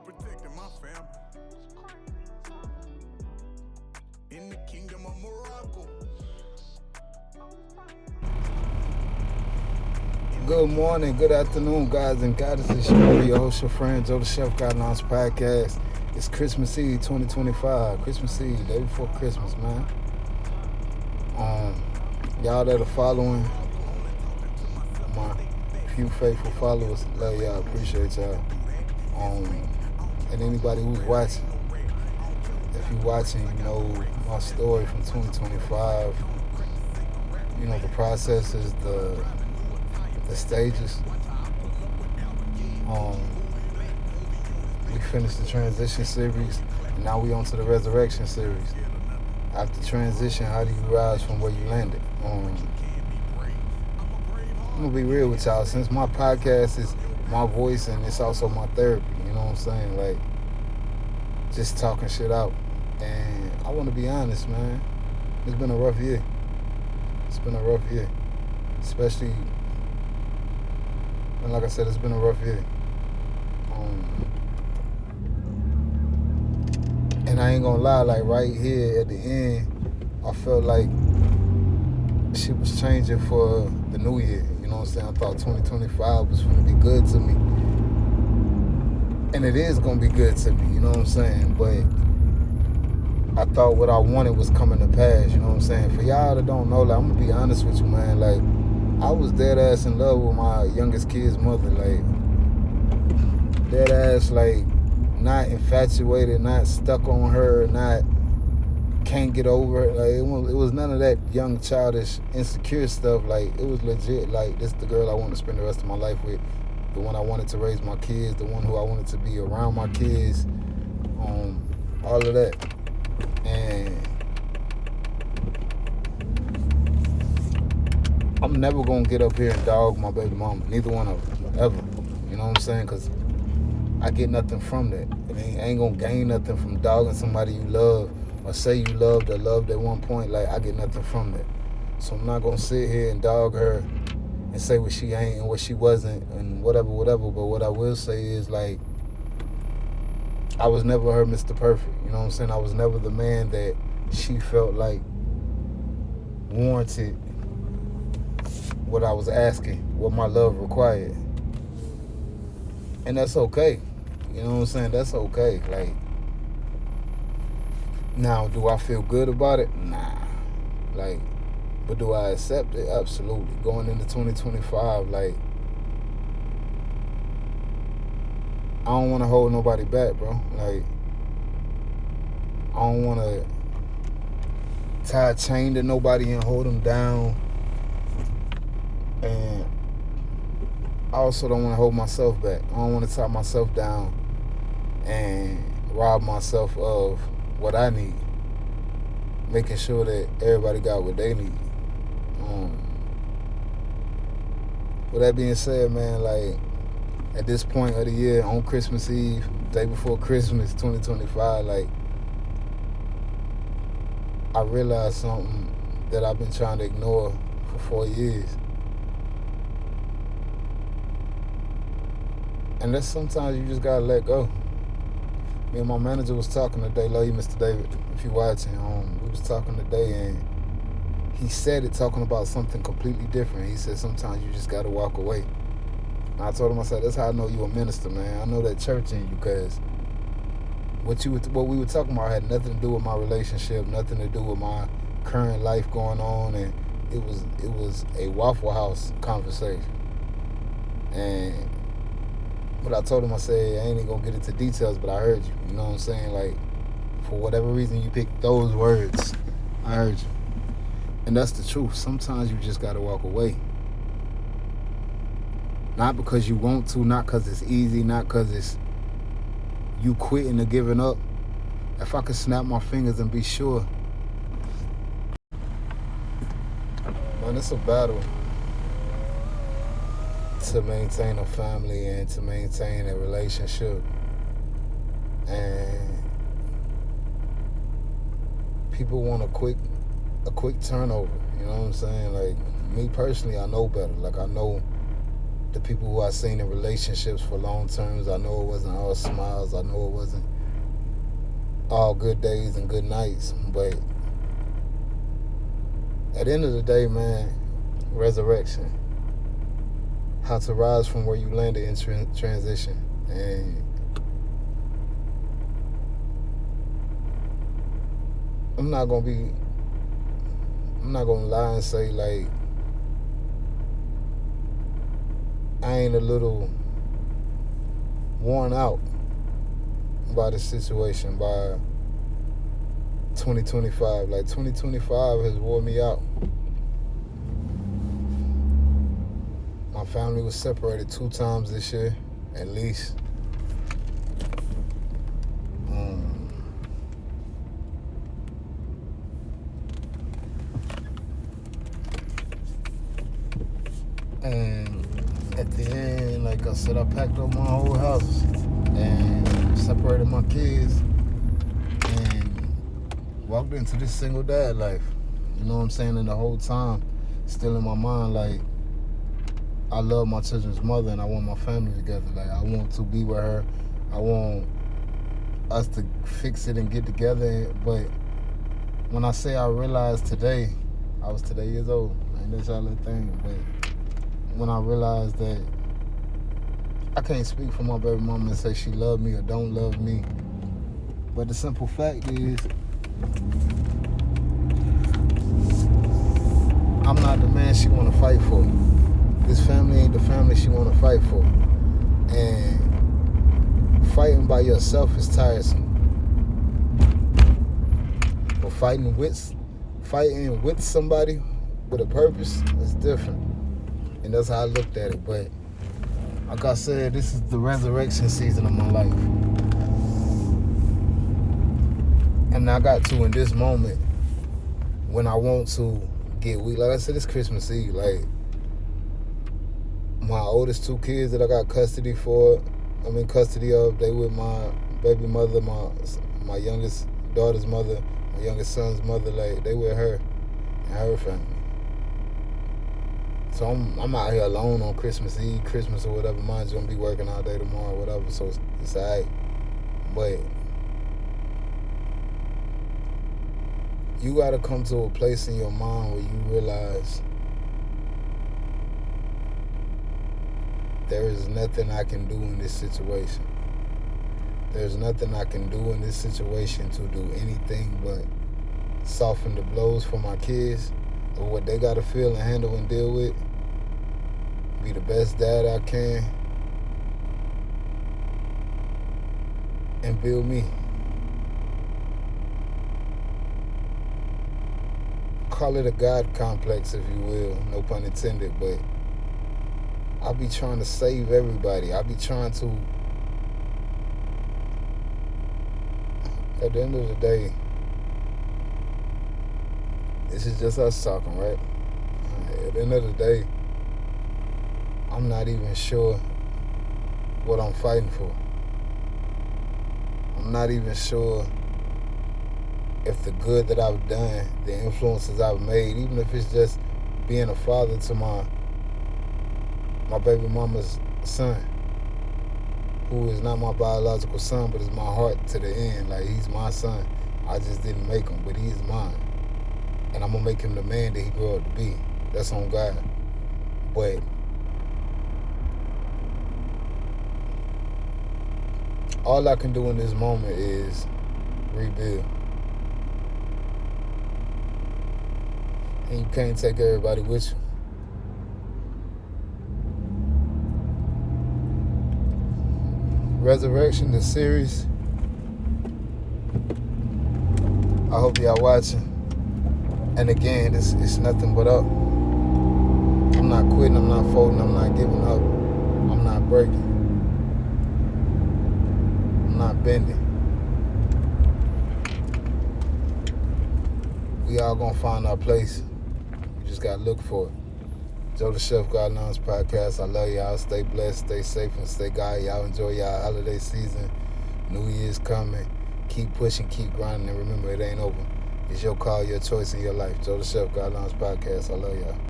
protecting my family. In the kingdom of Morocco. Good morning, good afternoon, guys and goddesses. Your host, your friend, Joe the Chef God Lounge Podcast. It's Christmas Eve 2025. Christmas Eve, day before Christmas, man. Y'all that are following, my few faithful followers, love y'all, appreciate y'all. And anybody who's watching, if you're watching, you know my story from 2025. You know the processes, the stages. We finished the transition series, and now we on to the resurrection series. After transition, how do you rise from where you landed? I'm gonna be real with y'all. Since my podcast is my voice and it's also my therapy, you know what I'm saying? Like, just talking shit out. And I want to be honest, man. It's been a rough year. It's been a rough year, especially. And like I said, it's been a rough year. And I ain't gonna lie, like right here at the end, I felt like shit was changing for the new year. You know what I'm saying? I thought 2025 was gonna be good to me. And it is gonna be good to me, you know what I'm saying? But I thought what I wanted was coming to pass, you know what I'm saying? For y'all that don't know, like, I'm gonna be honest with you, man. Like, I was dead ass in love with my youngest kid's mother, like dead ass, like not infatuated, not stuck on her, not can't get over it. Like it was none of that young childish insecure stuff. Like it was legit. Like this is the girl I want to spend the rest of my life with, the one I wanted to raise my kids, the one who I wanted to be around my kids, all of that. And I'm never gonna get up here and dog my baby mama, neither one of them, ever. You know what I'm saying? Because I get nothing from that. I ain't gonna gain nothing from dogging somebody you love or say you loved or loved at one point. Like, I get nothing from that. So I'm not gonna sit here and dog her and say what she ain't and what she wasn't and whatever. But what I will say is, like, I was never her Mr. Perfect. You know what I'm saying? I was never the man that she felt like warranted what I was asking, what my love required. And that's okay. You know what I'm saying? That's okay. Like, now, do I feel good about it? Nah. Like, but do I accept it? Absolutely. Going into 2025, like, I don't want to hold nobody back, bro. Like, I don't want to tie a chain to nobody and hold them down. And I also don't want to hold myself back. I don't want to tie myself down and rob myself of what I need. Making sure that everybody got what they need. With that being said, man, like, at this point of the year, on Christmas Eve, day before Christmas 2025, like, I realized something that I've been trying to ignore for 4 years. And that's sometimes you just gotta let go. Me and my manager was talking today. Love you, Mr. David, if you're watching. We was talking today, and he said it talking about something completely different. He said sometimes you just gotta walk away. And I told him, I said, that's how I know you a minister, man. I know that church in you, because what we were talking about had nothing to do with my relationship, nothing to do with my current life going on, and it was a Waffle House conversation. And but I told him, I said, I ain't even gonna get into details, but I heard you. You know what I'm saying? Like, for whatever reason you picked those words, I heard you. And that's the truth. Sometimes you just gotta walk away. Not because you want to, not because it's easy, not because it's you quitting or giving up. If I could snap my fingers and be sure. Man, it's a battle to maintain a family and to maintain a relationship. And people want a quick turnover. You know what I'm saying? Like, me personally, I know better. Like, I know the people who I seen in relationships for long terms. I know it wasn't all smiles. I know it wasn't all good days and good nights. But at the end of the day, man, resurrection. How to rise from where you landed in transition. And I'm not gonna lie and say like I ain't a little worn out by the situation by 2025. Like 2025 has wore me out. My family was separated 2 times this year, at least. And at the end, like I said, I packed up my whole house and separated my kids and walked into this single dad life. You know what I'm saying? And the whole time, still in my mind, like, I love my children's mother and I want my family together. Like, I want to be with her. I want us to fix it and get together. But when I say I realized today, I was today years old. Ain't that y'all little thing? But when I realized that I can't speak for my baby mama and say she love me or don't love me. But the simple fact is, I'm not the man she want to fight for. This family ain't the family she want to fight for. And fighting by yourself is tiresome. But fighting with somebody with a purpose is different. And that's how I looked at it. But like I said, this is the resurrection season of my life. And I got to, in this moment, when I want to get weak. Like I said, it's Christmas Eve. Like, my oldest 2 kids that I got custody of, they with my baby mother, my youngest daughter's mother, my youngest son's mother. Like, they with her and her family. So I'm out here alone on Christmas Eve, Christmas or whatever. Mine's gonna be working all day tomorrow, whatever. So it's alright. But you gotta come to a place in your mind where you realize there is nothing I can do in this situation. There's nothing I can do in this situation to do anything but soften the blows for my kids or what they gotta feel and handle and deal with. Be the best dad I can. And build me. Call it a God complex, if you will, no pun intended, but I be trying to save everybody. I be trying to, at the end of the day, this is just us talking, right? At the end of the day, I'm not even sure what I'm fighting for. I'm not even sure if the good that I've done, the influences I've made, even if it's just being a father to my baby mama's son, who is not my biological son, but is my heart to the end. Like, he's my son. I just didn't make him, but he is mine. And I'm going to make him the man that he grew up to be. That's on God. But all I can do in this moment is rebuild. And you can't take everybody with you. Resurrection, the series. I hope y'all watching. And again, it's nothing but up. I'm not quitting, I'm not folding, I'm not giving up. I'm not breaking. I'm not bending. We all gonna find our place. We just gotta look for it. Joe the Chef Guidelines Podcast. I love y'all. Stay blessed, stay safe, and stay guided. Y'all enjoy y'all holiday season. New Year's coming. Keep pushing, keep grinding, and remember, it ain't over. It's your call, your choice in your life. Joe the Chef Guidelines Podcast. I love y'all.